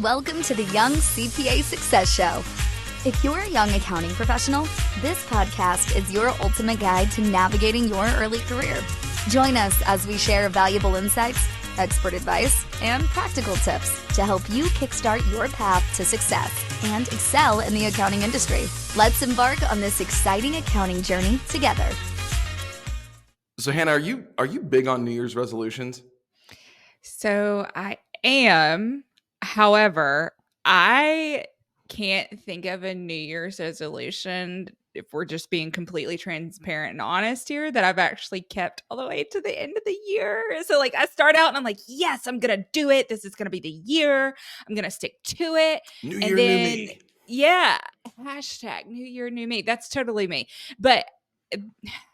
Welcome to the Young CPA Success Show. If you're a young accounting professional, this podcast is your ultimate guide to navigating your early career. Join us as we share valuable insights, expert advice, and practical tips to help you kickstart your path to success and excel in the accounting industry. Let's embark on this exciting accounting journey together. So Hannah, are you big on New Year's resolutions? So I am. However, I can't think of a New Year's resolution, if we're just being completely transparent and honest here, that I've actually kept all the way to the end of the year. So I start out and I'm like, yes, I'm going to do it. This is going to be the year. I'm going to stick to it. New year, new me. Yeah, hashtag New Year, new me. That's totally me. But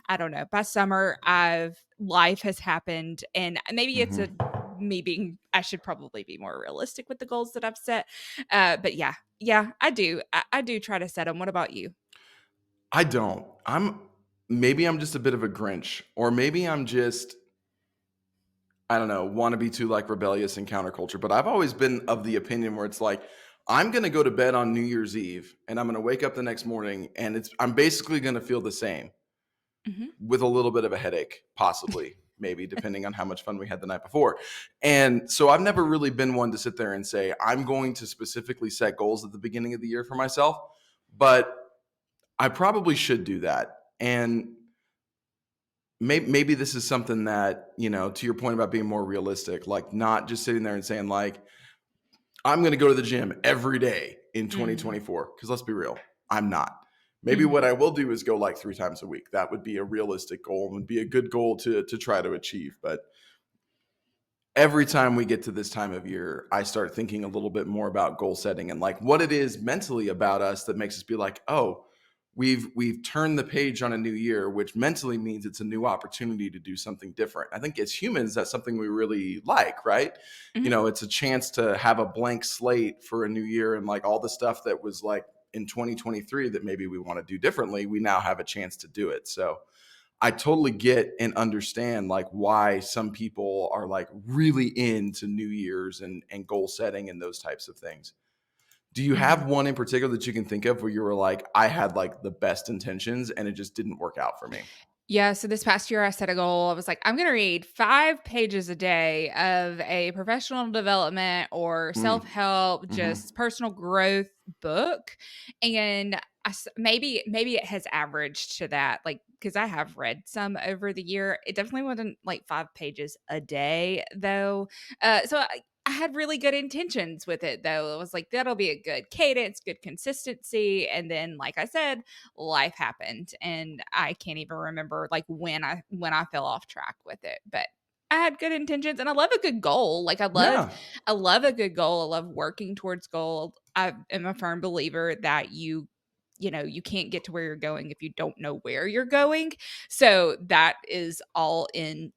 I don't know. By summer, life has happened, and maybe it's I should probably be more realistic with the goals that I've set. But yeah, I do. I do try to set them. What about you? I don't. Maybe I'm just a bit of a Grinch, or maybe I'm just, I don't know, want to be too rebellious and counterculture. But I've always been of the opinion where it's I'm going to go to bed on New Year's Eve and I'm going to wake up the next morning and I'm basically going to feel the same with a little bit of a headache, possibly, maybe, depending on how much fun we had the night before. And so I've never really been one to sit there and say, I'm going to specifically set goals at the beginning of the year for myself, but I probably should do that. And maybe this is something that, to your point about being more realistic, not just sitting there and saying I'm going to go to the gym every day in 2024. Because let's be real, I'm not. Maybe what I will do is go 3 times a week. That would be a realistic goal and would be a good goal to try to achieve. But every time we get to this time of year, I start thinking a little bit more about goal setting and what it is mentally about us that makes us be oh, we've turned the page on a new year, which mentally means it's a new opportunity to do something different. I think as humans, that's something we really like, right? It's a chance to have a blank slate for a new year, and all the stuff that was in 2023 that maybe we want to do differently, we now have a chance to do it. So I totally get and understand why some people are really into New Year's and goal setting and those types of things. Do you have one in particular that you can think of where you were I had the best intentions and it just didn't work out for me? Yeah. So this past year I set a goal. I was I'm going to read 5 pages a day of a professional development or self-help, just personal growth book. And maybe it has averaged to that, because I have read some over the year. It definitely wasn't 5 pages a day though. So I had really good intentions with it though. It was that'll be a good cadence, good consistency. And then, like I said, life happened and I can't even remember when I fell off track with it. But I had good intentions and I love a good goal. I love a good goal. I love working towards goal. I am a firm believer that you can't get to where you're going if you don't know where you're going. So that is all in,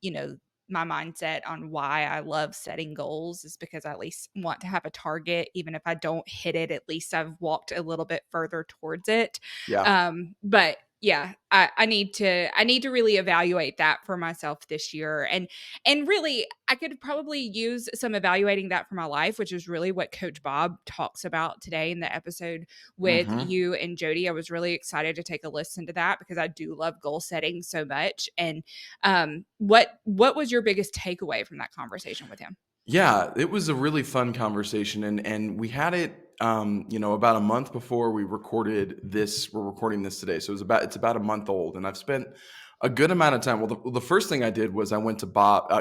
my mindset on why I love setting goals, is because I at least want to have a target. Even if I don't hit it, at least I've walked a little bit further towards it. Yeah. But yeah, I need to really evaluate that for myself this year. And really, I could probably use some evaluating that for my life, which is really what Coach Bob talks about today in the episode with you and Jody. I was really excited to take a listen to that because I do love goal setting so much. And what was your biggest takeaway from that conversation with him? Yeah, it was a really fun conversation, and we had it about a month before we recorded this. We're recording this today, so it's about a month old, and I've spent a good amount of time. Well, the first thing I did was I went to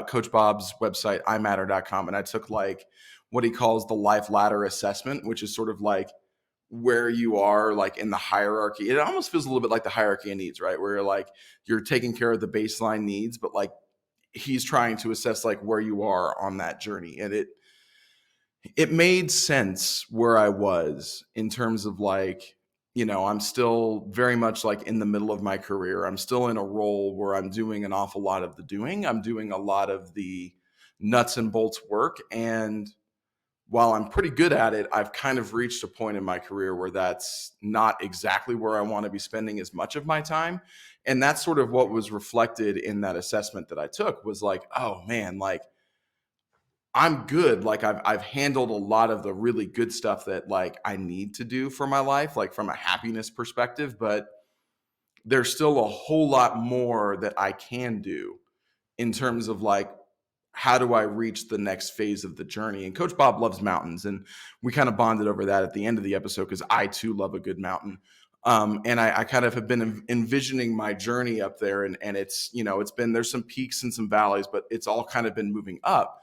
Coach Bob's website, iMatter.com, and I took what he calls the life ladder assessment, which is sort of where you are in the hierarchy. It almost feels a little bit like the hierarchy of needs, right? Where you're taking care of the baseline needs, but he's trying to assess where you are on that journey. And it made sense where I was in terms of I'm still very much in the middle of my career. I'm still in a role where I'm doing an awful lot of the doing. I'm doing a lot of the nuts and bolts work. And while I'm pretty good at it, I've kind of reached a point in my career where that's not exactly where I want to be spending as much of my time. And that's sort of what was reflected in that assessment that I took was oh man, I'm good. Like I've handled a lot of the really good stuff that like I need to do for my life, like from a happiness perspective, but there's still a whole lot more that I can do in terms of like, how do I reach the next phase of the journey? And Coach Bob loves mountains, and we kind of bonded over that at the end of the episode because I too love a good mountain. And I kind of have been envisioning my journey up there, and it's, you know, it's been, there's some peaks and some valleys, but it's all kind of been moving up.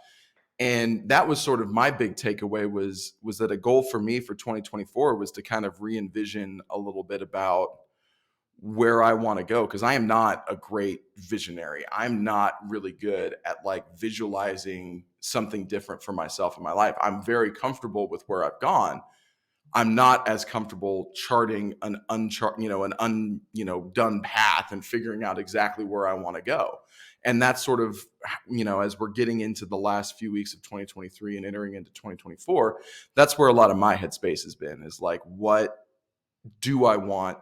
And that was sort of my big takeaway was that a goal for me for 2024 was to kind of re-envision a little bit about where I want to go, because I am not a great visionary. I'm not really good at like visualizing something different for myself in my life. I'm very comfortable with where I've gone. I'm not as comfortable charting an done path and figuring out exactly where I want to go. And that's sort of, you know, as we're getting into the last few weeks of 2023 and entering into 2024, that's where a lot of my headspace has been, is like, what do I want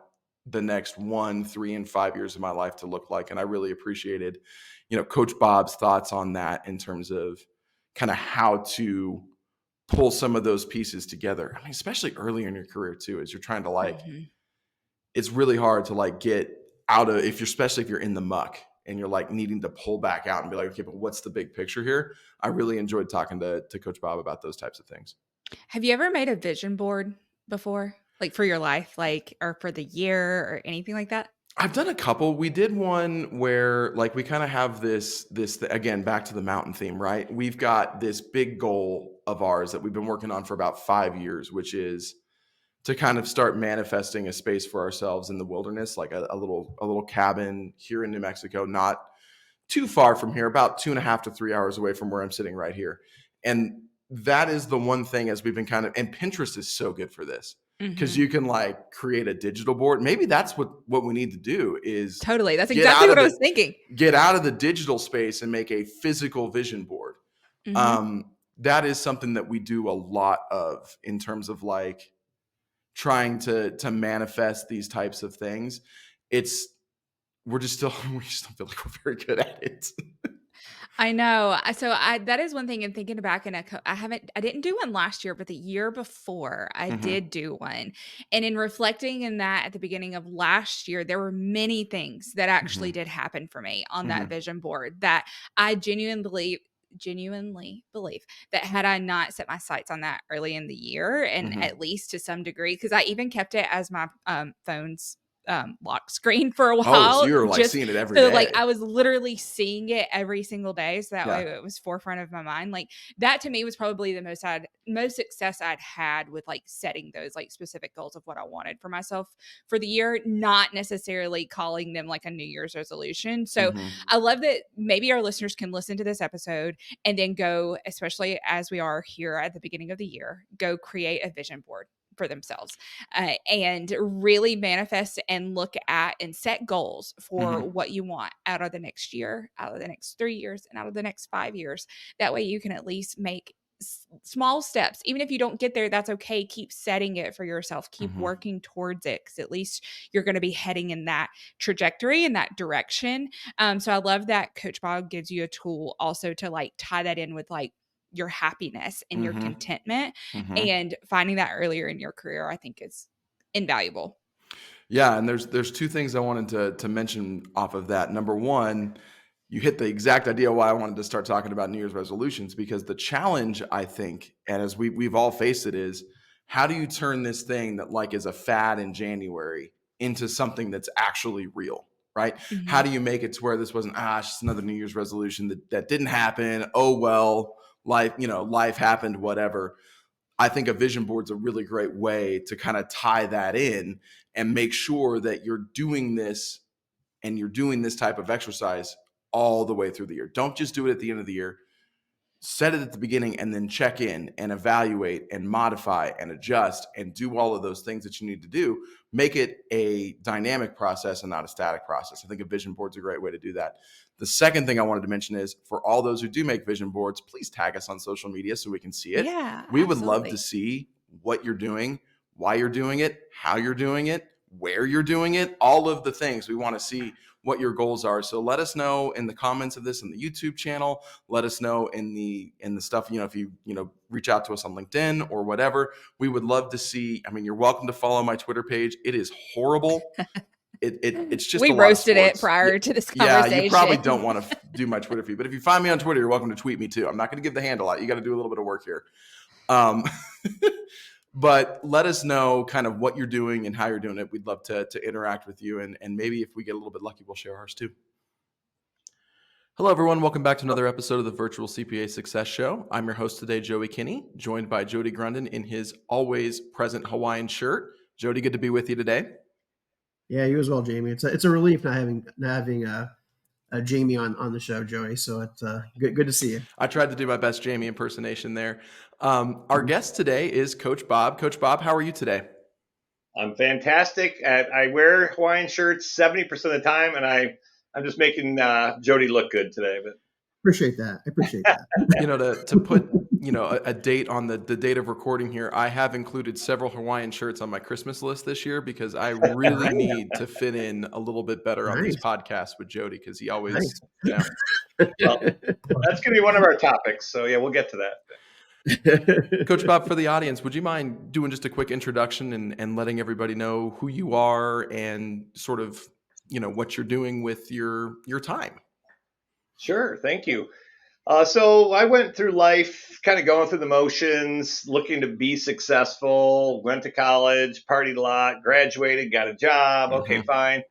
the next 1, 3, and 5 years of my life to look like? And I really appreciated, you know, Coach Bob's thoughts on that in terms of kind of how to pull some of those pieces together. I mean, especially earlier in your career too, as you're trying to like, it's really hard to like get out of, especially if you're in the muck and you're like needing to pull back out and be like, okay, but what's the big picture here? I really enjoyed talking to Coach Bob about those types of things. Have you ever made a vision board before? Like for your life, like, or for the year or anything like that? I've done a couple. We did one where like we kind of have this again, back to the mountain theme, right? We've got this big goal of ours that we've been working on for about 5 years, which is to kind of start manifesting a space for ourselves in the wilderness, like a little cabin here in New Mexico, not too far from here, about 2.5 to 3 hours away from where I'm sitting right here. And that is the one thing, as we've been kind of, and Pinterest is so good for this, because you can like create a digital board. Maybe that's what we need to do is Totally. That's exactly what I was thinking. Get out of the digital space and make a physical vision board. That is something that we do a lot of in terms of like trying to manifest these types of things. We just don't feel like we're very good at it. I know. So that is one thing in thinking back, and I didn't do one last year, but the year before I did do one. And in reflecting in that at the beginning of last year, there were many things that actually did happen for me on that vision board that I genuinely believe that had I not set my sights on that early in the year, and at least to some degree, because I even kept it as my phone's lock screen for a while. Oh, so you were like seeing it every day. Like I was literally seeing it every single day. So that way it was forefront of my mind. Like that to me was probably the most success I'd had with like setting those like specific goals of what I wanted for myself for the year, not necessarily calling them like a New Year's resolution. So I love that maybe our listeners can listen to this episode and then go, especially as we are here at the beginning of the year, go create a vision board for themselves and really manifest and look at and set goals for what you want out of the next year, out of the next 3 years, and out of the next 5 years. That way you can at least make small steps. Even if you don't get there, that's okay. Keep setting it for yourself. Keep working towards it, because at least you're going to be heading in that trajectory, in that direction. So I love that Coach Bob gives you a tool also to like tie that in with like your happiness and your contentment, and finding that earlier in your career, I think is invaluable. Yeah. And there's two things I wanted to mention off of that. Number one, you hit the exact idea why I wanted to start talking about New Year's resolutions, because the challenge, I think, and as we've all faced it, is how do you turn this thing that like is a fad in January into something that's actually real, right? How do you make it to where this wasn't, it's just another New Year's resolution that didn't happen. Oh, well, life happened, whatever. I think a vision board's a really great way to kind of tie that in and make sure that you're doing this and you're doing this type of exercise all the way through the year. Don't just do it at the end of the year. Set it at the beginning and then check in and evaluate and modify and adjust and do all of those things that you need to do. Make it a dynamic process and not a static process. I think a vision board's a great way to do that. The second thing I wanted to mention is, for all those who do make vision boards, please tag us on social media so we can see it. Yeah, we would love to see what you're doing, why you're doing it, how you're doing it, where you're doing it, all of the things. We want to see what your goals are. So let us know in the comments of this on the YouTube channel. Let us know in the stuff, if you reach out to us on LinkedIn or whatever. We would love to see. I mean, you're welcome to follow my Twitter page. It is horrible. It's just we a lot roasted of it sports. prior to this Yeah, conversation. you probably don't want to do my Twitter feed, but if you find me on Twitter, you're welcome to tweet me too. I'm not going to give the handle out. You got to do a little bit of work here. But let us know kind of what you're doing and how you're doing it. We'd love to interact with you. And maybe if we get a little bit lucky, we'll share ours too. Hello, everyone. Welcome back to another episode of the Virtual CPA Success Show. I'm your host today, Joey Kinney, joined by Jody Grundon in his always present Hawaiian shirt. Jody, good to be with you today. Yeah, you as well, Jamie. It's a relief not having Jamie on the show, Joey. So it's good to see you. I tried to do my best Jamie impersonation there. Our guest today is Coach Bob. Coach Bob, how are you today? I'm fantastic. I wear Hawaiian shirts 70% of the time, and I'm just making Jody look good today. But appreciate that. I appreciate that. To put a date on the date of recording here, I have included several Hawaiian shirts on my Christmas list this year because I really need to fit in a little bit better on these podcasts with Jody because he always, Well, that's going to be one of our topics. So yeah, we'll get to that. Coach Bob, for the audience, would you mind doing just a quick introduction and letting everybody know who you are and sort of, what you're doing with your time? Sure. Thank you. So I went through life kind of going through the motions, looking to be successful, went to college, partied a lot, graduated, got a job. Okay, fine.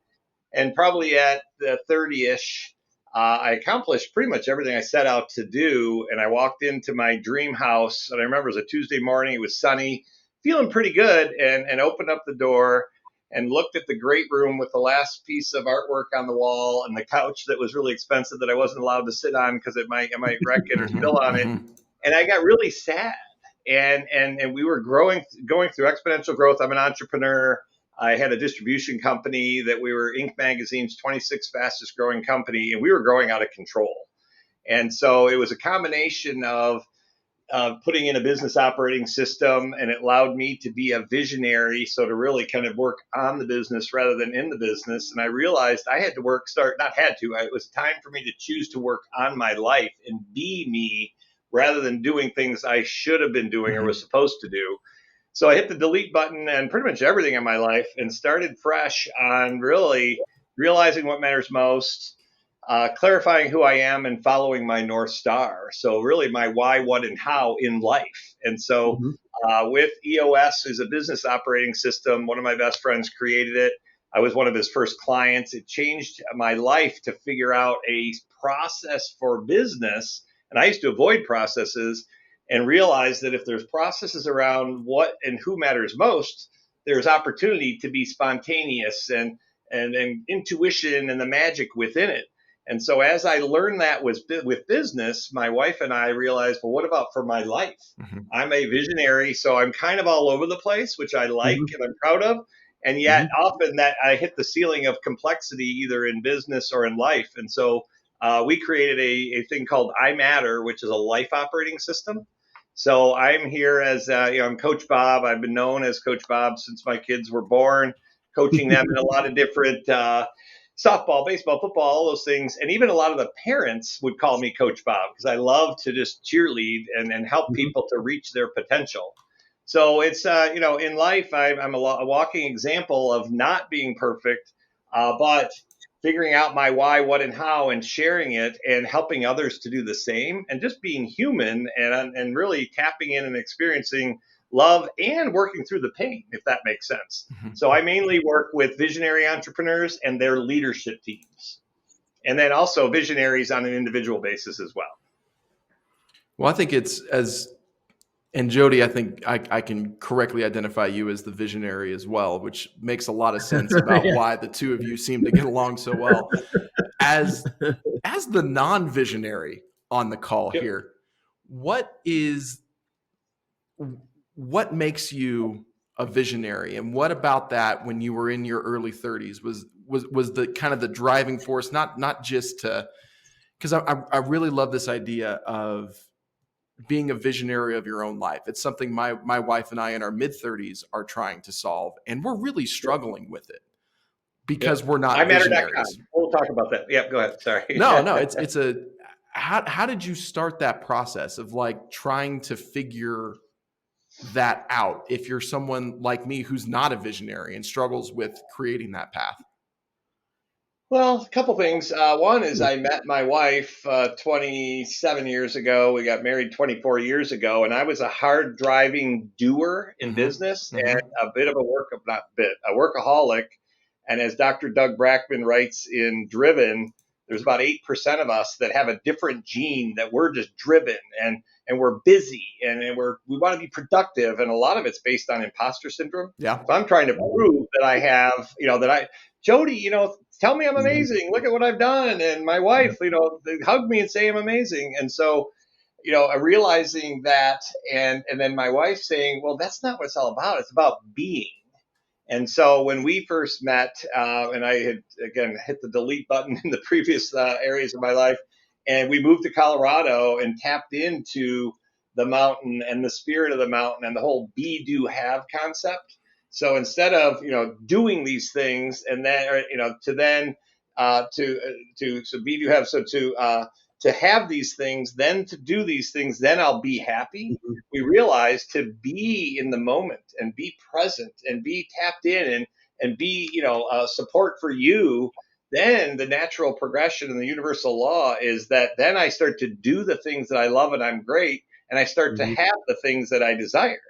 And probably at the 30-ish, I accomplished pretty much everything I set out to do. And I walked into my dream house. And I remember it was a Tuesday morning. It was sunny, feeling pretty good, and opened up the door and looked at the great room with the last piece of artwork on the wall and the couch that was really expensive that I wasn't allowed to sit on because it might wreck it or spill on it. And I got really sad. And we were going through exponential growth. I'm an entrepreneur. I had a distribution company that we were Inc. Magazine's 26th fastest growing company, and we were growing out of control. And so it was a combination of putting in a business operating system, and it allowed me to be a visionary. So to really kind of work on the business rather than in the business. And I realized I had to it was time for me to choose to work on my life and be me rather than doing things I should have been doing or was supposed to do. So I hit the delete button and pretty much everything in my life and started fresh on really realizing what matters most, clarifying who I am and following my North Star. So really my why, what, and how in life. And so with EOS is a business operating system. One of my best friends created it. I was one of his first clients. It changed my life to figure out a process for business. And I used to avoid processes and realize that if there's processes around what and who matters most, there's opportunity to be spontaneous and intuition and the magic within it. And so as I learned that with business, my wife and I realized, well, what about for my life? I'm a visionary, so I'm kind of all over the place, which I like and I'm proud of. And yet often that I hit the ceiling of complexity either in business or in life. And so we created a thing called iMatter, which is a life operating system. So I'm here as, I'm Coach Bob. I've been known as Coach Bob since my kids were born, coaching them in a lot of different softball, baseball, football, all those things. And even a lot of the parents would call me Coach Bob because I love to just cheerlead and help people to reach their potential. So it's, in life, I'm a walking example of not being perfect, but figuring out my why, what, and how, and sharing it and helping others to do the same and just being human and really tapping in and experiencing love and working through the pain, if that makes sense. So I mainly work with visionary entrepreneurs and their leadership teams, and then also visionaries on an individual basis as well. Well, I think and Jody, I think I can correctly identify you as the visionary as well, which makes a lot of sense about why the two of you seem to get along so well. As the non-visionary on the call here, what makes you a visionary, and what about that when you were in your early 30s was the kind of the driving force, not just to, because I really love this idea of being a visionary of your own life. It's something my wife and I in our mid-30s are trying to solve, and we're really struggling with it. because we're not iMatter.com. visionaries. We'll talk about that. Yep, go ahead. Sorry. No, it's how did you start that process of like trying to figure that out if you're someone like me who's not a visionary and struggles with creating that path? Well, a couple things. One is I met my wife 27 years ago. We got married 24 years ago, and I was a hard driving doer in business and a bit of a workaholic. And as Dr. Doug Brackman writes in Driven, there's about 8% of us that have a different gene that we're just driven and we're busy and we want to be productive. And a lot of it's based on imposter syndrome. Yeah. So I'm trying to prove that I have, Jody, tell me I'm amazing. Look at what I've done. And my wife, hug me and say I'm amazing. And so, realizing that and then my wife saying, well, that's not what it's all about. It's about being. And so when we first met, and I had, again, hit the delete button in the previous areas of my life, and we moved to Colorado and tapped into the mountain and the spirit of the mountain and the whole be, do, have concept. So instead of, doing these things and then, to then, so be, do, have, so to have these things, then to do these things, then I'll be happy. We realize to be in the moment and be present and be tapped in and be, support for you. Then the natural progression and the universal law is that then I start to do the things that I love and I'm great. And I start to have the things that I desire.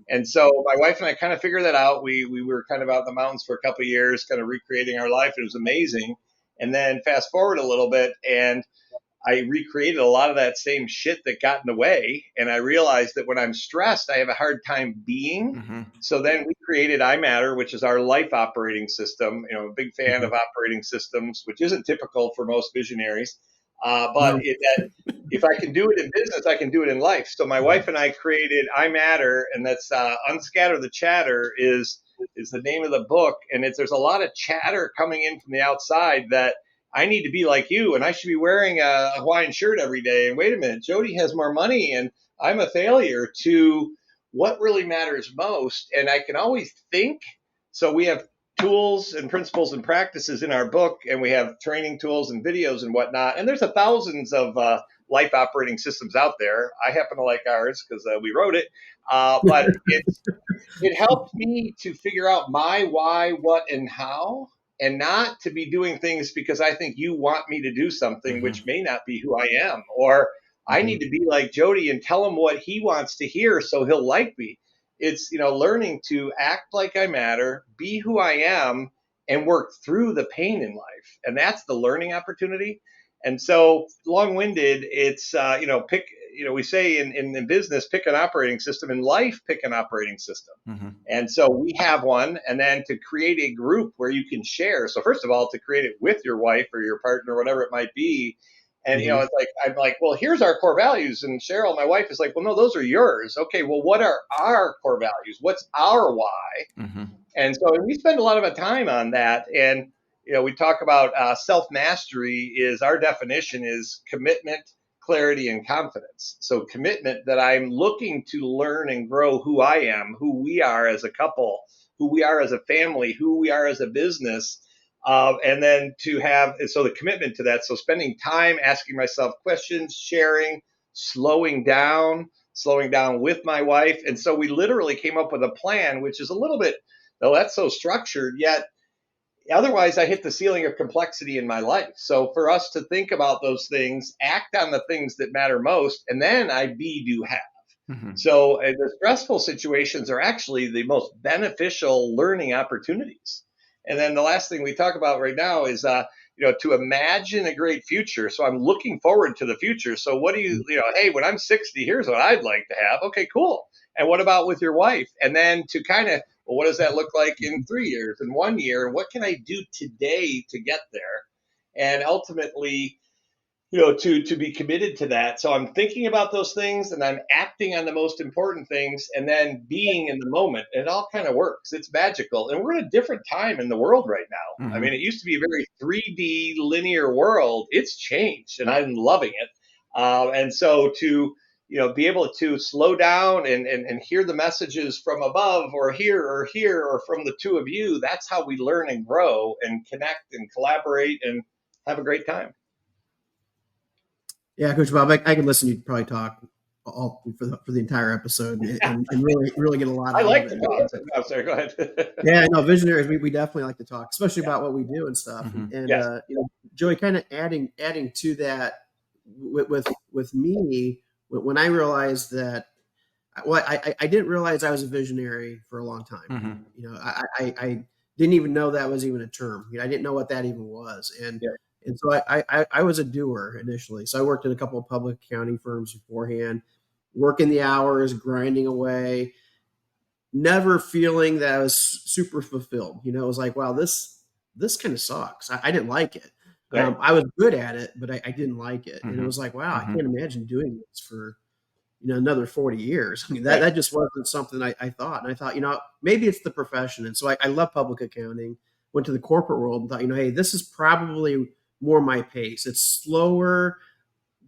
And so my wife and I kind of figured that out. We were kind of out in the mountains for a couple of years, kind of recreating our life. It was amazing. And then fast forward a little bit and I recreated a lot of that same shit that got in the way. And I realized that when I'm stressed, I have a hard time being. So then we created iMatter, which is our life operating system. A big fan of operating systems, which isn't typical for most visionaries. But if I can do it in business, I can do it in life. So my wife and I created iMatter, and that's Unscatter the Chatter is the name of the book. And there's a lot of chatter coming in from the outside that I need to be like you, and I should be wearing a Hawaiian shirt every day. And wait a minute, Jody has more money, and I'm a failure, to what really matters most. And I can always think. So we have tools and principles and practices in our book, and we have training tools and videos and whatnot. And there's thousands of life operating systems out there. I happen to like ours because we wrote it. But it helped me to figure out my why, what, and how. And not to be doing things because I think you want me to do something, which may not be who I am. Or I need to be like Jody and tell him what he wants to hear so he'll like me. It's, learning to act like I matter, be who I am, and work through the pain in life. And that's the learning opportunity. And so long-winded, it's, we say in business, pick an operating system. In life, pick an operating system. And so we have one, and then to create a group where you can share. So first of all, to create it with your wife or your partner, whatever it might be. And, it's like, I'm like, well, here's our core values. And Cheryl, my wife, is like, well, no, those are yours. Okay, well, what are our core values? What's our why? And so we spend a lot of time on that. And, we talk about self-mastery is our definition is commitment, clarity, and confidence. So commitment that I'm looking to learn and grow who I am, who we are as a couple, who we are as a family, who we are as a business. And then to have, so the commitment to that. So spending time asking myself questions, sharing, slowing down with my wife. And so we literally came up with a plan, which is a little bit, though that's so structured, yet otherwise I hit the ceiling of complexity in my life. So for us to think about those things, act on the things that matter most, and then I be, do, have. So the stressful situations are actually the most beneficial learning opportunities. And then the last thing we talk about right now is, to imagine a great future. So I'm looking forward to the future. So what do hey, when I'm 60, here's what I'd like to have. Okay, cool. And what about with your wife? And then to kind of, well, what does that look like in 3 years and 1 year? And what can I do today to get there? And ultimately, to be committed to that. So I'm thinking about those things and I'm acting on the most important things and then being in the moment. It all kind of works. It's magical. And we're in a different time in the world right now. I mean, it used to be a very 3D linear world. It's changed and I'm loving it. And so to be able to slow down and hear the messages from above or here or from the two of you. That's how we learn and grow and connect and collaborate and have a great time. Yeah, Coach Bob, I can listen to you probably talk all for the entire episode and really get a lot out of it. I like to talk. No, sorry, go ahead. Yeah, no, visionaries, we definitely like to talk, especially about what we do and stuff. And Yes. Joey, kind of adding to that with me, when I realized that, well, I didn't realize I was a visionary for a long time. I didn't even know that was even a term. I didn't know what that even was. And so I was a doer initially. So I worked at a couple of public accounting firms beforehand, working the hours, grinding away, never feeling that I was super fulfilled. It was like, wow, this kind of sucks. I didn't like it. Right. I was good at it, but I didn't like it. And it was like, wow, I can't imagine doing this for another 40 years. I mean, that just wasn't something I thought. And I thought, maybe it's the profession. And so I love public accounting, went to the corporate world and thought, hey, this is probably more my pace. It's slower,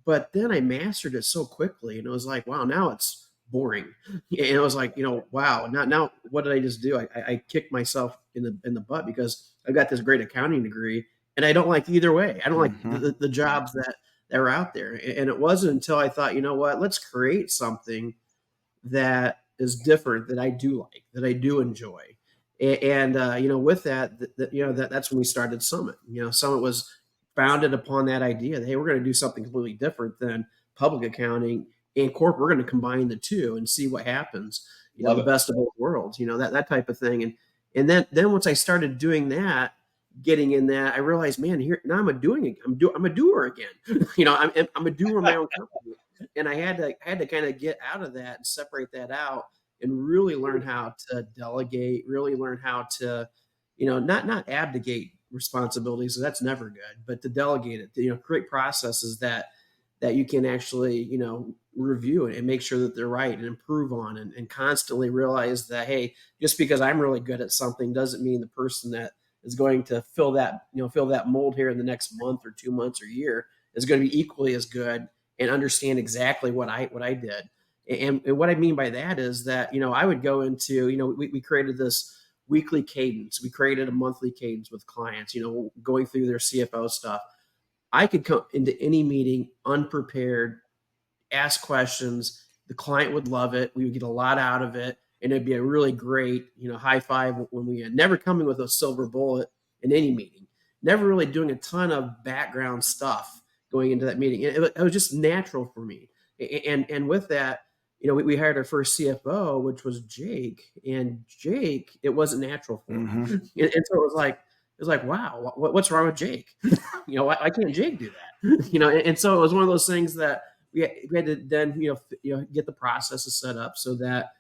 but then I mastered it so quickly. And it was like, wow, now it's boring. And it was like, wow, now what did I just do? I kicked myself in the butt because I've got this great accounting degree and I don't like either way. I don't like the jobs that are out there. And it wasn't until I thought, what, let's create something that is different, that I do like, that I do enjoy. And with that's when we started Summit. Summit was founded upon that idea that, hey, we're going to do something completely different than public accounting and corporate. We're going to combine the two and see what happens. The best of both worlds. That type of thing. And then once I started doing that, getting in that, I realized, man, here now I'm a doer again. I'm a doer in my own company, and I had to kind of get out of that and separate that out and really learn how to delegate, really learn how to, not abdicate responsibilities. So that's never good, but to delegate it, to, create processes that you can actually, review it and make sure that they're right and improve on and constantly realize that, hey, just because I'm really good at something doesn't mean the person that is going to fill that mold here in the next month or 2 months or year is going to be equally as good and understand exactly what I did. And what I mean by that is that, I would go into, we created this weekly cadence. We created a monthly cadence with clients, going through their CFO stuff. I could come into any meeting unprepared, ask questions. The client would love it. We would get a lot out of it. And it'd be a really great, high five when we had never coming with a silver bullet in any meeting, never really doing a ton of background stuff going into that meeting. It was just natural for me. And with that, we hired our first CFO, which was Jake, and Jake, it wasn't natural for him. And so it was like, wow, what's wrong with Jake? Why can't Jake do that? And so it was one of those things that we had to then, get the processes set up so that,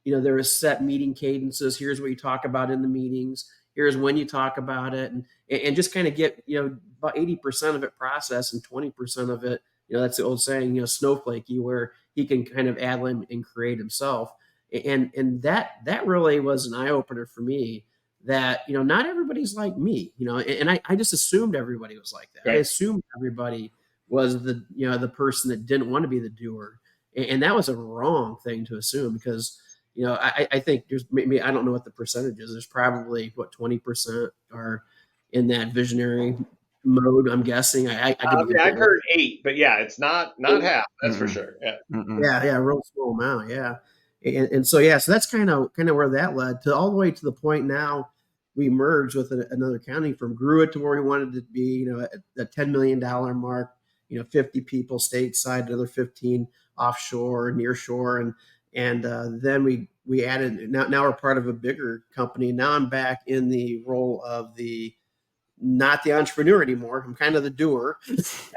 there was set meeting cadences. Here's what you talk about in the meetings. Here's when you talk about it, and just kind of get, about 80% of it processed and 20% of it, that's the old saying, snowflakey, where he can kind of ad lib and create himself. And that really was an eye opener for me that, not everybody's like me, and I just assumed everybody was like that. Right. I assumed everybody was the person that didn't want to be the doer. And that was a wrong thing to assume because, I think there's maybe, I don't know what the percentage is. There's probably 20% are in that visionary mode. I'm guessing. I've heard 8, but yeah, it's not half. That's for sure. Yeah. Yeah. Real small amount. Yeah. And so that's kind of where that led to, all the way to the point now we merged with another accounting firm, grew it to where we wanted to be, at the $10 million mark, 50 people stateside, another 15 offshore, near shore. And then we added, now we're part of a bigger company. Now I'm back in the role of not the entrepreneur anymore. I'm kind of the doer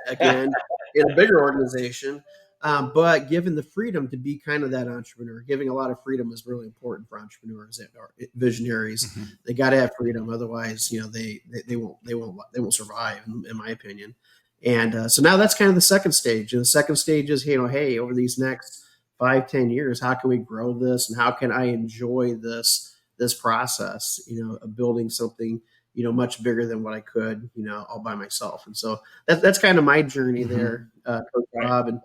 again in a bigger organization, but given the freedom to be kind of that entrepreneur. Giving a lot of freedom is really important for entrepreneurs or visionaries. They got to have freedom, otherwise, they won't survive, in my opinion. And so now that's kind of the second stage. And the second stage is, hey, over these next 5-10 years, how can we grow this, and how can I enjoy this process, of building something, much bigger than what I could, all by myself. And so that's kind of my journey there, Coach Bob.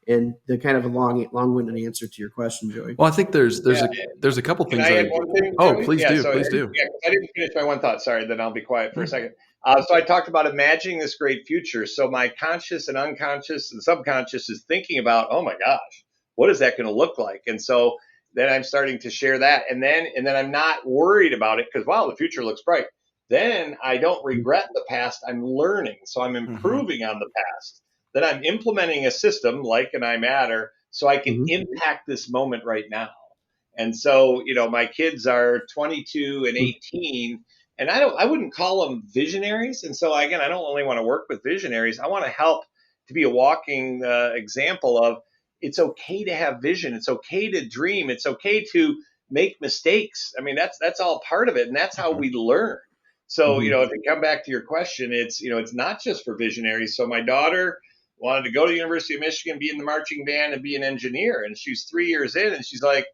And the kind of a long-winded answer to your question, Joey. Well, I think there's a couple Can things. I add one thing, Oh, Joey? please Yeah, do, so please do. yeah, I didn't finish my one thought. Sorry, then I'll be quiet for a second. So I talked about imagining this great future. So my conscious and unconscious and subconscious is thinking about, oh my gosh, what is that going to look like? And so then I'm starting to share that, and then I'm not worried about it because wow, the future looks bright. Then I don't regret the past. I'm learning, so I'm improving on the past. Then I'm implementing a system like an iMatter so I can impact this moment right now. And so, my kids are 22 and 18, and I wouldn't call them visionaries. And so again, I don't only want to work with visionaries. I want to help to be a walking example of it's okay to have vision. It's okay to dream. It's okay to make mistakes. I mean, that's all part of it. And that's how we learn. So, to come back to your question, it's not just for visionaries. So my daughter wanted to go to the University of Michigan, be in the marching band, and be an engineer. And she's 3 years in, and she's like,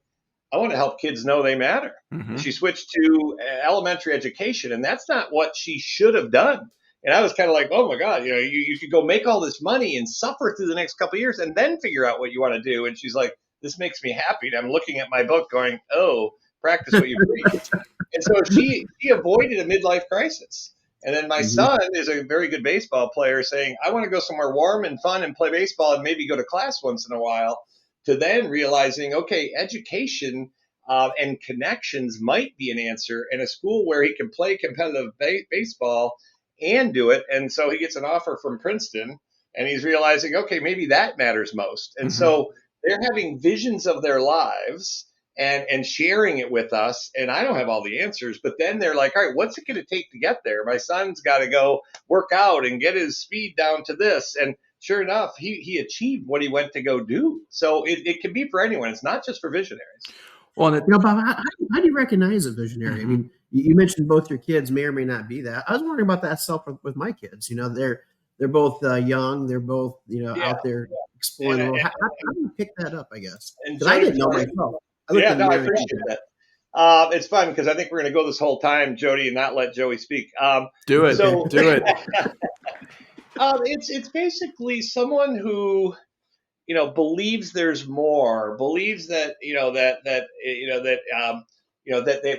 I want to help kids know they matter. And she switched to elementary education, and that's not what she should have done. And I was kind of like, oh my God, you could go make all this money and suffer through the next couple of years and then figure out what you want to do. And she's like, this makes me happy. And I'm looking at my book going, oh, practice what you preach. And so she avoided a midlife crisis. And then my son is a very good baseball player saying, I want to go somewhere warm and fun and play baseball and maybe go to class once in a while, to then realizing, okay, education and connections might be an answer in a school where he can play competitive baseball and do it. And so he gets an offer from Princeton and he's realizing, okay, maybe that matters most. And so they're having visions of their lives and sharing it with us. And I don't have all the answers, but then they're like, all right, what's it going to take to get there? My son's got to go work out and get his speed down to this. And sure enough, he achieved what he went to go do. So it can be for anyone. It's not just for visionaries. Well, Bob, how do you recognize a visionary? I mean, you mentioned both your kids may or may not be that. I was wondering about that self with my kids. They're both young. They're both out there exploring the world. How do you pick that up? I guess because I didn't know myself. I appreciate that. It's fun because I think we're going to go this whole time, Jody, and not let Joey speak. Do it. Do it. It's basically someone who believes there's more, believes that that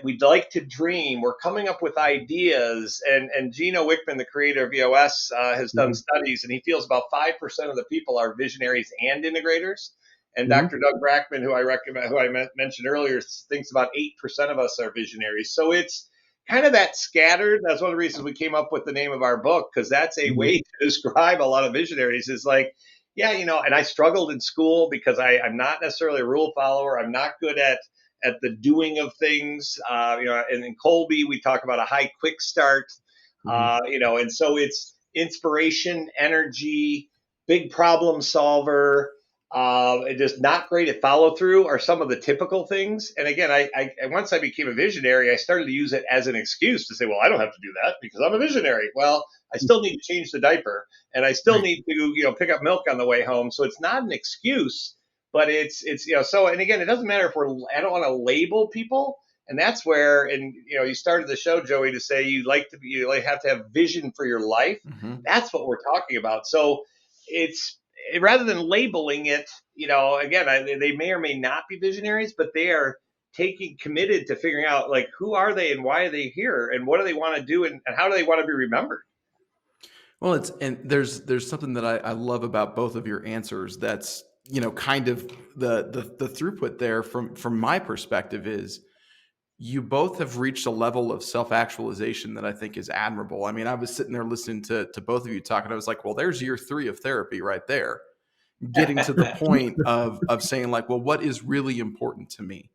we'd like to dream. We're coming up with ideas, and Gino Wickman, the creator of EOS, has done studies, and he feels about 5% of the people are visionaries and integrators. And Dr. Doug Brackman, who I mentioned earlier, thinks about 8% of us are visionaries. So it's kind of that scattered. That's one of the reasons we came up with the name of our book, because that's a way to describe a lot of visionaries is like, and I struggled in school because I'm not necessarily a rule follower. I'm not good at the doing of things. And in Colby, we talk about a high quick start, and so it's inspiration, energy, big problem solver. Just not great at follow through are some of the typical things. And again, I once I became a visionary, I started to use it as an excuse to say, well, I don't have to do that because I'm a visionary. Well, I still need to change the diaper and I still need to, pick up milk on the way home. So it's not an excuse, but it's, so, and again, it doesn't matter if I don't want to label people. And that's where, you started the show, Joey, to say you have to have vision for your life. That's what we're talking about. So it's, rather than labeling it, again, they may or may not be visionaries, but they are committed to figuring out like who are they and why are they here and what do they want to do and how do they want to be remembered. Well, there's something that I love about both of your answers. That's kind of the throughput there from my perspective is you both have reached a level of self-actualization that I think is admirable. I mean, I was sitting there listening to both of you talk, and I was like, well, there's year 3 of therapy right there. Getting to the point of saying like, well, what is really important to me?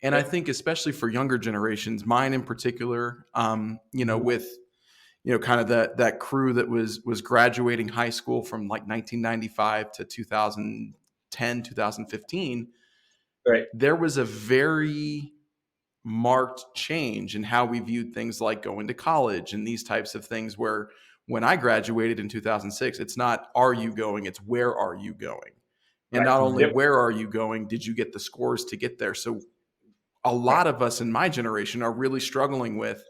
And I think especially for younger generations, mine in particular, with, kind of that crew that was graduating high school from like 1995 to 2010, 2015, right? There was a very marked change in how we viewed things like going to college and these types of things, where when I graduated in 2006, it's not, are you going? It's where are you going? And not only where are you going, did you get the scores to get there? So a lot of us in my generation are really struggling with,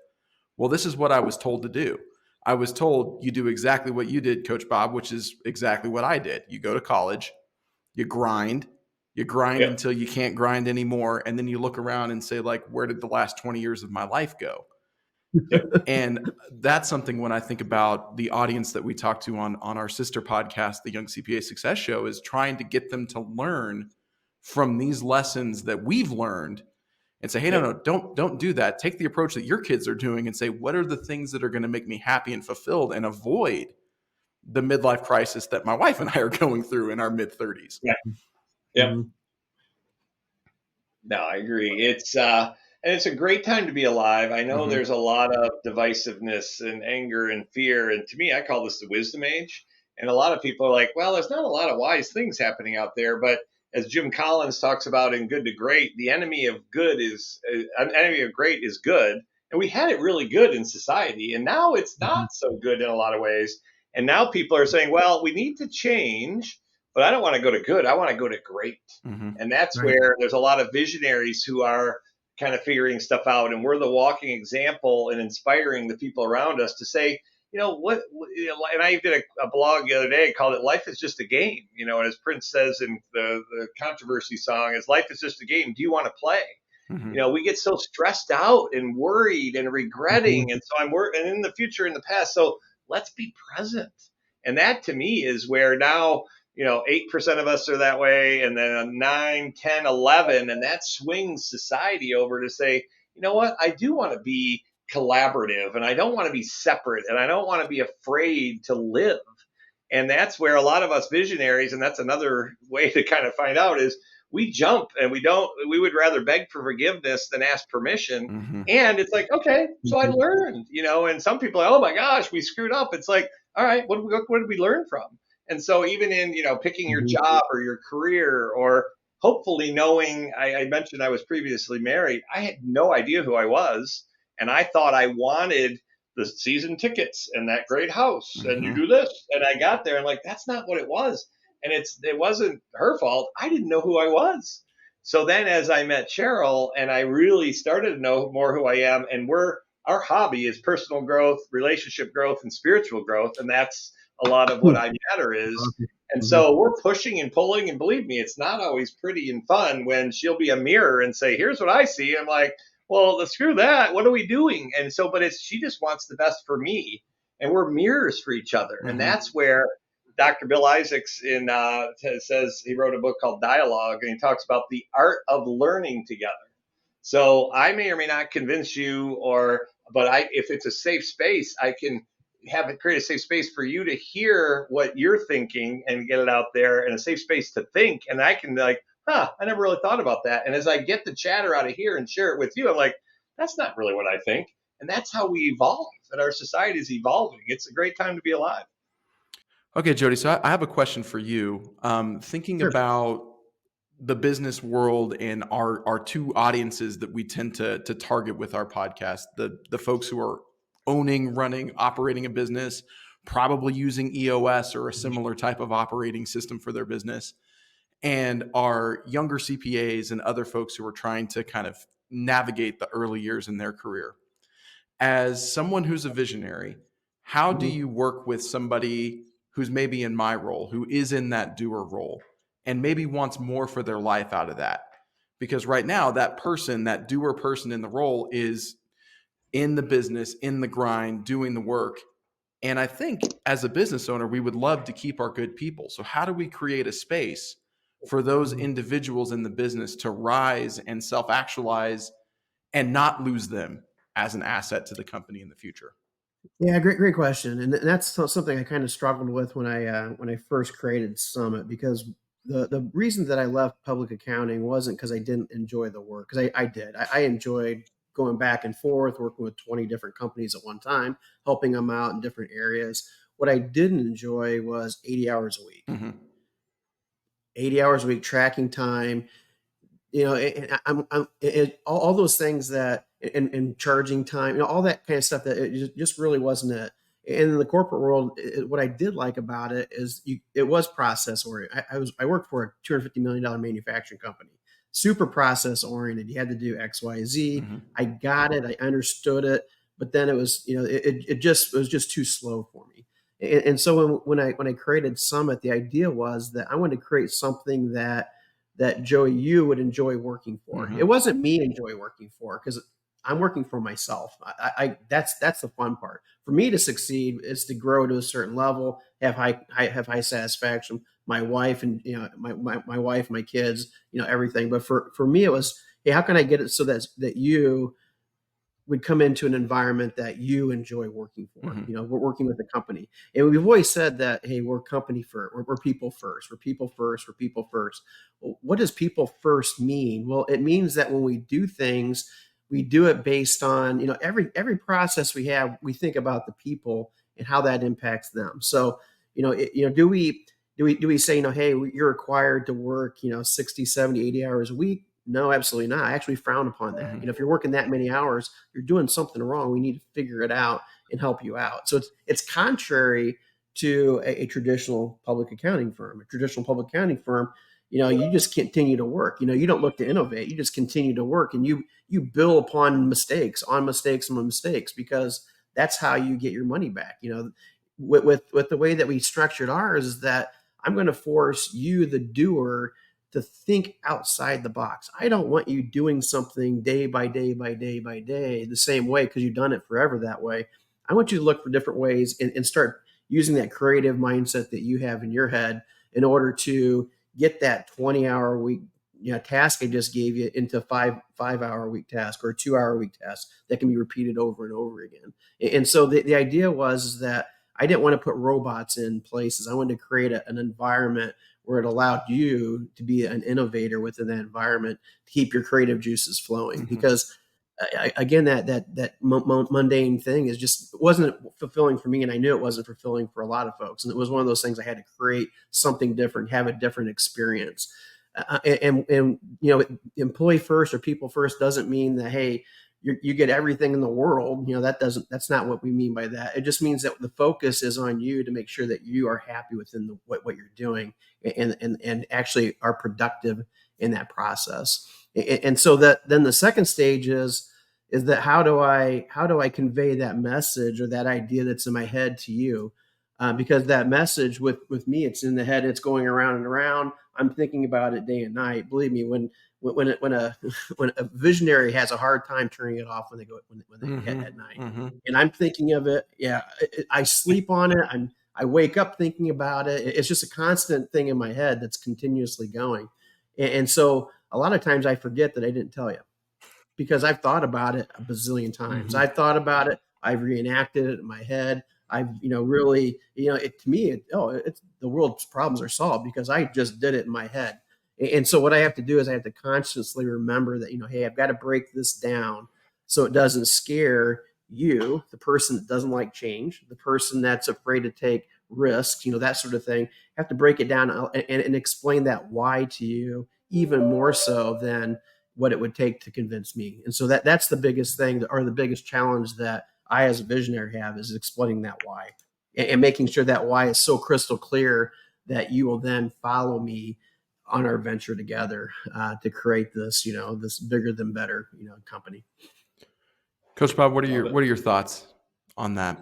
well, this is what I was told to do. I was told you do exactly what you did, Coach Bob, which is exactly what I did. You go to college, You grind Yep. until you can't grind anymore. And then you look around and say, like, where did the last 20 years of my life go? Yep. And that's something when I think about the audience that we talk to on our sister podcast, the Young CPA Success Show, is trying to get them to learn from these lessons that we've learned and say, hey, no, don't do that. Take the approach that your kids are doing and say, what are the things that are going to make me happy and fulfilled, and avoid the midlife crisis that my wife and I are going through in our mid 30s. Yeah. Yep. Mm-hmm. No, I agree. And it's a great time to be alive. I know there's a lot of divisiveness and anger and fear. And to me, I call this the wisdom age. And a lot of people are like, well, there's not a lot of wise things happening out there. But as Jim Collins talks about in Good to Great, the enemy of great is good. And we had it really good in society. And now it's not so good in a lot of ways. And now people are saying, well, we need to change, but I don't want to go to good. I want to go to great. And that's where there's a lot of visionaries who are kind of figuring stuff out. And we're the walking example and inspiring the people around us to say, and I did a blog the other day called it Life is Just a Game. And as Prince says in the controversy song, is life is just a game. Do you want to play? We get so stressed out and worried and regretting. And so I'm worried, and in the future, in the past. So let's be present. And that to me is where now, 8% of us are that way, and then 9, 10, 11, and that swings society over to say, you know what, I do want to be collaborative, and I don't want to be separate, and I don't want to be afraid to live. And that's where a lot of us visionaries, and that's another way to kind of find out, is we jump and we would rather beg for forgiveness than ask permission. And it's like, okay, so I learned, and some people are, oh my gosh, we screwed up. It's like, all right, what did we learn from? And so even in, picking your job or your career, or hopefully knowing, I mentioned I was previously married, I had no idea who I was. And I thought I wanted the season tickets and that great house and you do this. And I got there and like, that's not what it was. And it wasn't her fault. I didn't know who I was. So then as I met Cheryl and I really started to know more who I am, and our hobby is personal growth, relationship growth, and spiritual growth. And that's a lot of what iMatter is. And so we're pushing and pulling, and believe me, it's not always pretty and fun when she'll be a mirror and say, here's what I see. I'm like, well, screw that. What are we doing? And so, but she just wants the best for me, and we're mirrors for each other. And that's where Dr. Bill Isaacs says, he wrote a book called Dialogue, and he talks about the art of learning together. So I may or may not convince you, but if it's a safe space, I can create a safe space for you to hear what you're thinking and get it out there, and a safe space to think. And I can be like, I never really thought about that. And as I get the chatter out of here and share it with you, I'm like, that's not really what I think. And that's how we evolve, and our society is evolving. It's a great time to be alive. Okay, Jody. So I have a question for you. Thinking about the business world and our two audiences that we tend to target with our podcast, the folks who are owning, running, operating a business, probably using EOS or a similar type of operating system for their business, and our younger CPAs and other folks who are trying to kind of navigate the early years in their career. As someone who's a visionary, how do you work with somebody who's maybe in my role, who is in that doer role, and maybe wants more for their life out of that? Because right now, that person, that doer person in the role, is in the business, in the grind, doing the work. And I think as a business owner, we would love to keep our good people. So how do we create a space for those individuals in the business to rise and self-actualize and not lose them as an asset to the company in the future? Yeah, great question. And that's something I kind of struggled with when I first created Summit, because the reason that I left public accounting wasn't because I didn't enjoy the work, because I did. I enjoyed going back and forth, working with 20 different companies at one time, helping them out in different areas. What I didn't enjoy was 80 hours a week. 80 hours a week, tracking time, all those things that, and charging time, all that kind of stuff, that it just really wasn't it. And in the corporate world, what I did like about it is it was process oriented. I worked for a $250 million manufacturing company, super process oriented. You had to do X, Y, Z. I got it. I understood it, but then it was, it was just too slow for me. And so when I created Summit, the idea was that I wanted to create something that Joey, you would enjoy working for. Mhm. It wasn't me enjoy working for, because I'm working for myself. That's the fun part. For me to succeed is to grow to a certain level, have high satisfaction. My wife and my wife, my kids, everything. But for me, it was, hey, how can I get it so that you would come into an environment that you enjoy working for. Mhm. We're working with a company, and we've always said that, hey, we're company first, we're people first, we're people first, we're people first. Well, what does people first mean? Well, it means that when we do things, we do it based on, every process we have, we think about the people and how that impacts them. So, do we say, hey, you're required to work, 60, 70, 80 hours a week? No, absolutely not. I actually frown upon that. Mhm. If you're working that many hours, you're doing something wrong. We need to figure it out and help you out. So it's contrary to a traditional public accounting firm. A traditional public accounting firm, you just continue to work. You don't look to innovate. You just continue to work, and you bill upon mistakes, on mistakes, on mistakes, because that's how you get your money back. With the way that we structured ours, is that I'm going to force you, the doer, to think outside the box. I don't want you doing something day by day by day by day the same way, because you've done it forever that way. I want you to look for different ways and start using that creative mindset that you have in your head in order to get that 20-hour week task I just gave you into five-hour week task, or a 2-hour week task that can be repeated over and over again. And so the idea was that I didn't want to put robots in places. I wanted to create an environment where it allowed you to be an innovator within that environment, to keep your creative juices flowing. Mhm. Because again, that mundane thing is just, it wasn't fulfilling for me, and I knew it wasn't fulfilling for a lot of folks. And it was one of those things I had to create something different, have a different experience. And employee first or people first doesn't mean that, hey, you get everything in the world. That's not what we mean by that. It just means that the focus is on you to make sure that you are happy within what you're doing, and actually are productive in that process. And so that then the second stage is that how do I convey that message or that idea that's in my head to you? Because that message with me, it's in the head, it's going around and around. I'm thinking about it day and night. Believe me, when a when a visionary has a hard time turning it off when they hit at night, Mhm. and I'm thinking of it. Yeah, I sleep on it. I wake up thinking about it. It's just a constant thing in my head that's continuously going, and so a lot of times I forget that I didn't tell you, because I've thought about it a bazillion times. Mhm. I've thought about it. I've reenacted it in my head. I've, really, to me, it's the world's problems are solved because I just did it in my head. And so what I have to do is I have to consciously remember that, hey, I've got to break this down so it doesn't scare you, the person that doesn't like change, the person that's afraid to take risks, that sort of thing. I have to break it down and explain that why to you, even more so than what it would take to convince me. And so that's the biggest thing, or the biggest challenge that I as a visionary have, is explaining that why, and making sure that why is so crystal clear that you will then follow me on our venture together to create this, this bigger than better, company. Coach Bob, what are Love your it. what are your thoughts on that?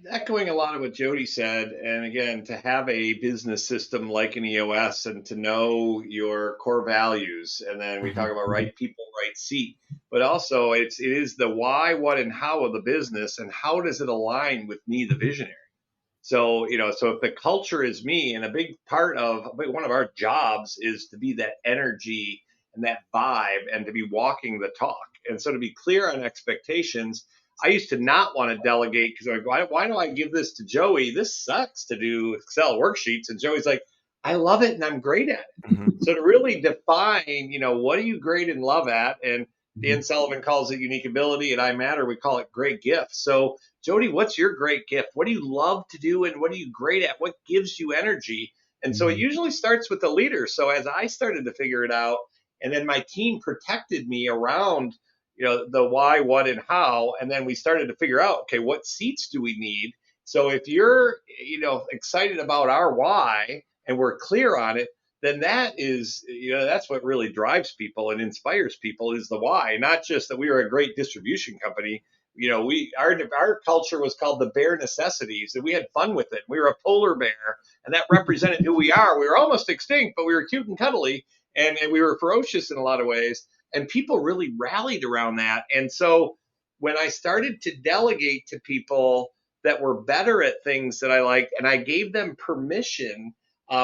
Echoing a lot of what Jody said, and again, to have a business system like an EOS and to know your core values, and then we talk about right people, right seat, but also it is the why, what, and how of the business, and how does it align with me, the visionary. So so if the culture is me, and a big part of one of our jobs is to be that energy and that vibe, and to be walking the talk, and so to be clear on expectations. I used to not want to delegate because I'm like, why do I give this to Joey? This sucks to do Excel worksheets. And Joey's like, I love it and I'm great at it. Mhm. So to really define, what are you great and love at? And Dan Sullivan calls it unique ability. At iMatter, we call it great gifts. So Jody, what's your great gift? What do you love to do and what are you great at? What gives you energy? And so it usually starts with the leader. So as I started to figure it out, and then my team protected me around the why, what, and how, and then we started to figure out, okay, what seats do we need? So if you're excited about our why and we're clear on it, then that is that's what really drives people and inspires people, is the why. Not just that we are a great distribution company. our culture was called the bare necessities, and we had fun with it. We were a polar bear, and that represented who we are. We were almost extinct, but we were cute and cuddly, and we were ferocious in a lot of ways. And people really rallied around that. And so when I started to delegate to people that were better at things that I like, and I gave them permission,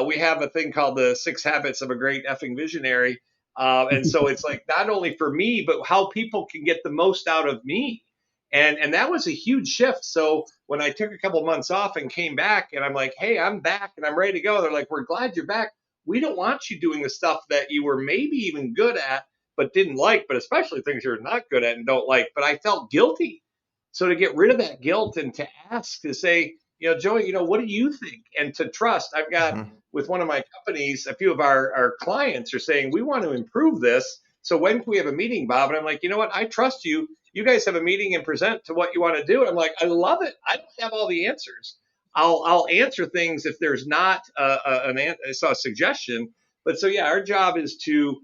we have a thing called the 6 Habits of a Great Effing Visionary. And so it's like not only for me, but how people can get the most out of me. And that was a huge shift. So when I took a couple months off and came back, and I'm like, hey, I'm back and I'm ready to go. They're like, we're glad you're back. We don't want you doing the stuff that you were maybe even good at, but didn't like, but especially things you're not good at and don't like. But I felt guilty. So to get rid of that guilt and to ask, to say, Joey, what do you think? And to trust. I've got with one of my companies, a few of our clients are saying, we want to improve this. So when can we have a meeting, Bob? And I'm like, you know what? I trust you. You guys have a meeting and present to what you want to do. And I'm like, I love it. I don't have all the answers. I'll answer things if there's not a suggestion. But so, yeah, our job is to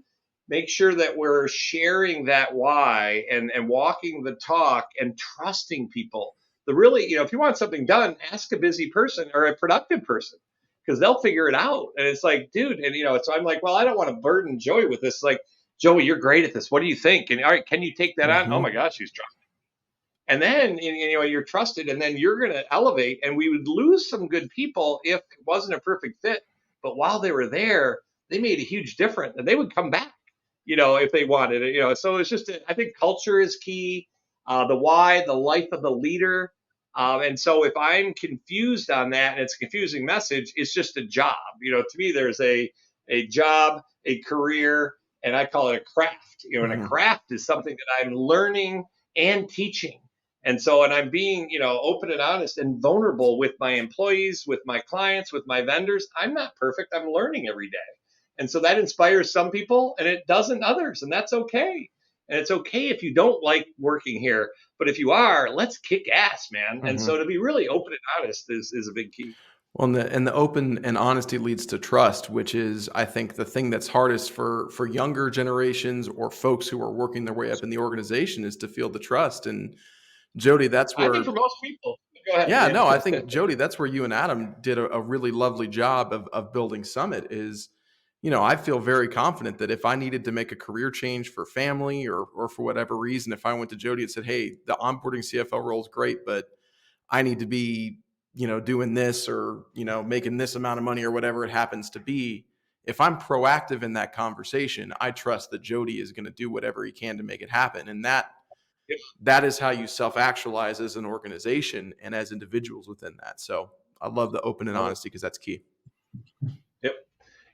make sure that we're sharing that why and walking the talk and trusting people. The really, if you want something done, ask a busy person or a productive person, because they'll figure it out. And it's like, dude, and so I'm like, well, I don't want to burden Joey with this. Like, Joey, you're great at this. What do you think? And all right, can you take that on? Oh my gosh, he's trusted. And then, you're trusted, and then you're going to elevate. And we would lose some good people if it wasn't a perfect fit. But while they were there, they made a huge difference, and they would come back, if they wanted it, so it's just, I think culture is key, the why, the life of the leader. And so if I'm confused on that and it's a confusing message, it's just a job. To me, there's a job, a career, and I call it a craft, and a craft is something that I'm learning and teaching. And so, and I'm being, open and honest and vulnerable with my employees, with my clients, with my vendors. I'm not perfect. I'm learning every day. And so that inspires some people and it doesn't others. And that's okay. And it's okay if you don't like working here. But if you are, let's kick ass, man. And so to be really open and honest is a big key. Well, and the open and honesty leads to trust, which is, I think, the thing that's hardest for younger generations or folks who are working their way up in the organization is to feel the trust. And Jody, that's where I think for most people. Go ahead. Yeah, no, I think, Jody, that's where you and Adam did a really lovely job of building Summit is, I feel very confident that if I needed to make a career change for family or for whatever reason, if I went to Jody and said, hey, the onboarding CFO role is great, but I need to be, doing this or, making this amount of money or whatever it happens to be. If I'm proactive in that conversation, I trust that Jody is going to do whatever he can to make it happen. And that is how you self-actualize as an organization and as individuals within that. So I love the open and honesty because that's key. Yep.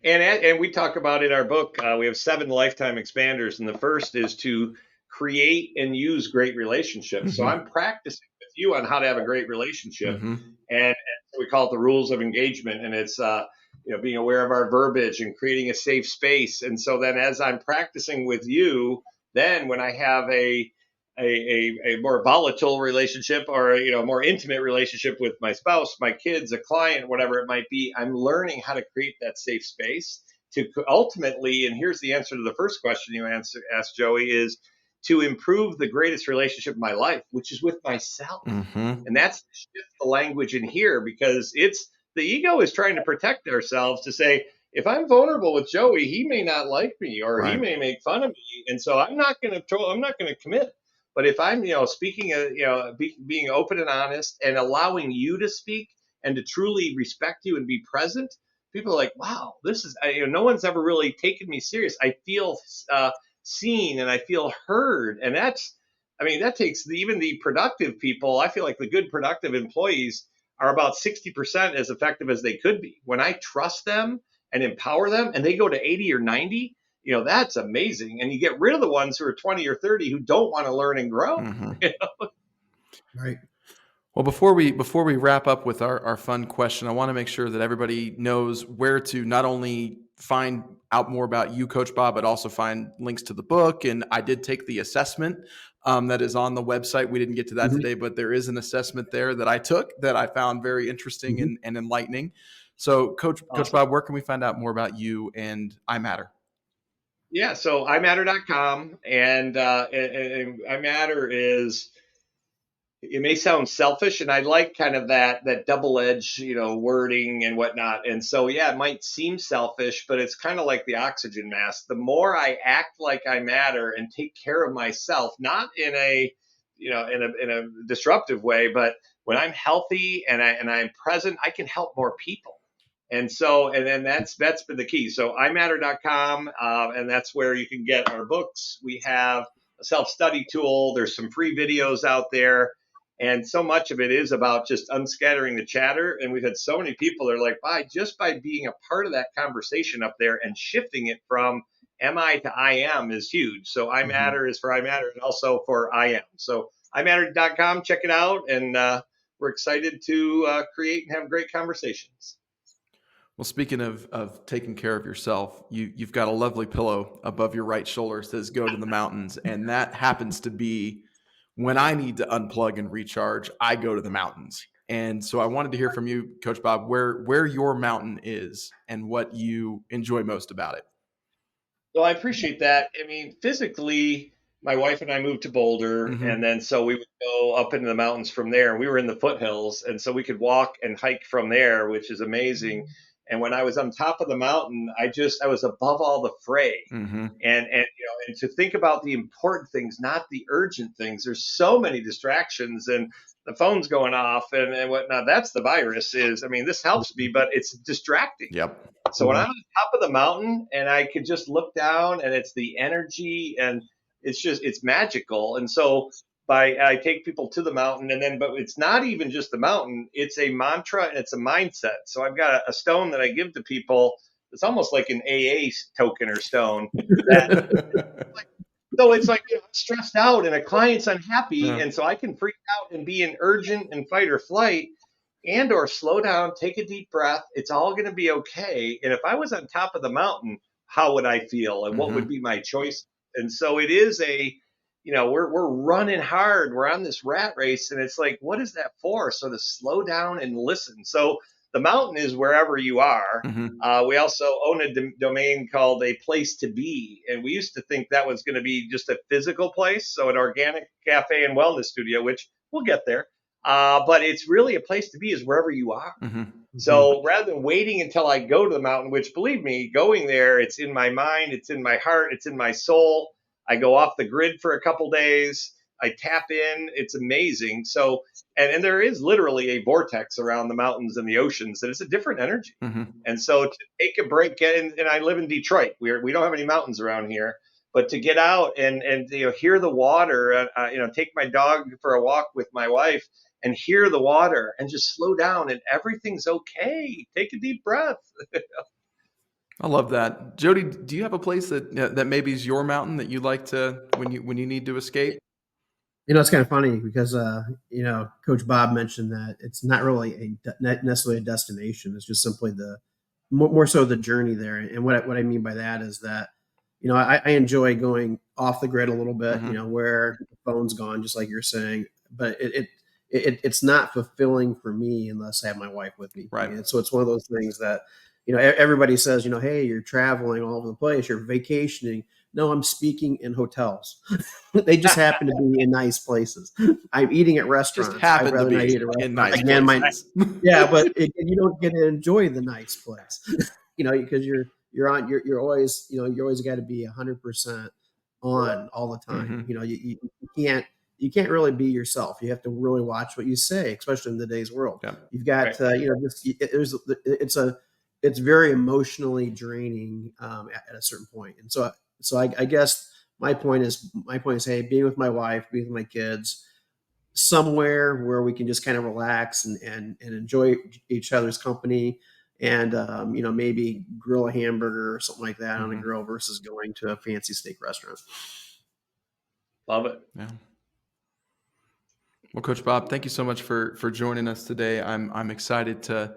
And we talk about in our book, we have 7 lifetime expanders. And the first is to create and use great relationships. So I'm practicing with you on how to have a great relationship. And we call it the rules of engagement. And it's, being aware of our verbiage and creating a safe space. And so then as I'm practicing with you, then when I have a more volatile relationship or a more intimate relationship with my spouse, my kids, a client, whatever it might be, I'm learning how to create that safe space to ultimately, and here's the answer to the first question you asked, Joey, is to improve the greatest relationship of my life, which is with myself. And that's to shift the language in here, because it's the ego is trying to protect ourselves to say, if I'm vulnerable with Joey, he may not like me or he may make fun of me. And so I'm not going to commit. But if I'm, speaking, being open and honest and allowing you to speak and to truly respect you and be present, people are like, wow, this is, no one's ever really taken me serious. I feel seen and I feel heard. And that takes even the productive people. I feel like the good productive employees are about 60% as effective as they could be. When I trust them and empower them and they go to 80 or 90, that's amazing. And you get rid of the ones who are 20 or 30 who don't want to learn and grow. Right. Well, before we wrap up with our fun question, I want to make sure that everybody knows where to not only find out more about you, Coach Bob, but also find links to the book. And I did take the assessment that is on the website. We didn't get to that today, but there is an assessment there that I took that I found very interesting and enlightening. So Coach Bob, where can we find out more about you and iMatter? Yeah, so iMatter.com, and iMatter is it may sound selfish, and I like kind of that double-edged, wording and whatnot. And so, yeah, it might seem selfish, but it's kind of like the oxygen mask. The more I act like I matter and take care of myself, not in a, in a disruptive way, but when I'm healthy and I'm present, I can help more people. And so, and then that's been the key. So iMatter.com, and that's where you can get our books. We have a self-study tool. There's some free videos out there. And so much of it is about just unscattering the chatter. And we've had so many people that are like, just by being a part of that conversation up there and shifting it from MI to IM is huge. So iMatter is for iMatter and also for IM. So iMatter.com, check it out. And we're excited to create and have great conversations. Well, speaking of taking care of yourself, you've got a lovely pillow above your right shoulder that says "Go to the mountains," and that happens to be when I need to unplug and recharge. I go to the mountains, and so I wanted to hear from you, Coach Bob, where your mountain is and what you enjoy most about it. Well, I appreciate that. I mean, physically, my wife and I moved to Boulder, and then so we would go up into the mountains from there. And we were in the foothills, and so we could walk and hike from there, which is amazing. And when I was on top of the mountain, I was above all the fray. And to think about the important things, not the urgent things. There's so many distractions, and the phone's going off and whatnot. That's the virus. This helps me, but it's distracting. Yep. So when I'm on top of the mountain and I could just look down, and it's the energy, and it's magical. And so I take people to the mountain, but it's not even just the mountain. It's a mantra and it's a mindset. So I've got a stone that I give to people. It's almost like an AA token or stone. So it's like, I'm stressed out and a client's unhappy. And so I can freak out and be in urgent and fight or flight, and or slow down, take a deep breath. It's all going to be okay. And if I was on top of the mountain, how would I feel and what would be my choice? And so it is we're running hard. We're on this rat race, and it's like, what is that for? So to slow down and listen. So the mountain is wherever you are. We also own a domain called A Place to Be. And we used to think that was going to be just a physical place. So an organic cafe and wellness studio, which we'll get there. But it's really a place to be is wherever you are. So rather than waiting until I go to the mountain, which believe me, going there, it's in my mind, it's in my heart, it's in my soul. I go off the grid for a couple days. I tap in. It's amazing. So, and there is literally a vortex around the mountains and the oceans, and it's a different energy. And so to take a break, and I live in Detroit. We don't have any mountains around here, but to get out and hear the water, take my dog for a walk with my wife and hear the water and just slow down, and everything's okay. Take a deep breath. I love that. Jody, do you have a place that maybe is your mountain that you like to when you need to escape? It's kind of funny because Coach Bob mentioned that it's not really not necessarily a destination. It's just simply the more so the journey there. And what I mean by that is that I enjoy going off the grid a little bit. Where the phone's gone, just like you're saying, but it's not fulfilling for me unless I have my wife with me. Right. And so it's one of those things that everybody says, hey, you're traveling all over the place, you're vacationing. No, I'm speaking in hotels. They just happen to be in nice places. I'm eating at restaurants. Just happen to be in nice places. But you don't get to enjoy the nice place, because you're always got to be 100% on all the time. You can't really be yourself. You have to really watch what you say, especially in today's world. Yeah. You've got it's very emotionally draining at a certain point. And so I guess my point is, hey, being with my wife, being with my kids, somewhere where we can just kind of relax and enjoy each other's company, and maybe grill a hamburger or something like that on a grill versus going to a fancy steak restaurant. Love it. Yeah. Well, Coach Bob, thank you so much for joining us today. I'm excited to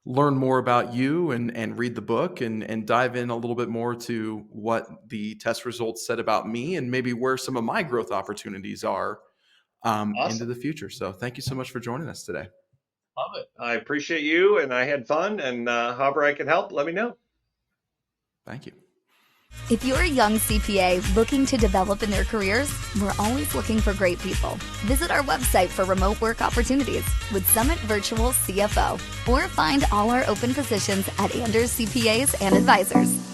learn more about you and read the book and dive in a little bit more to what the test results said about me and maybe where some of my growth opportunities are into the future. So thank you so much for joining us today. Love it. I appreciate you, and I had fun, and however I can help, let me know. Thank you. If you're a young CPA looking to develop in their careers, we're always looking for great people. Visit our website for remote work opportunities with Summit Virtual CFO, or find all our open positions at Anders CPAs and Advisors.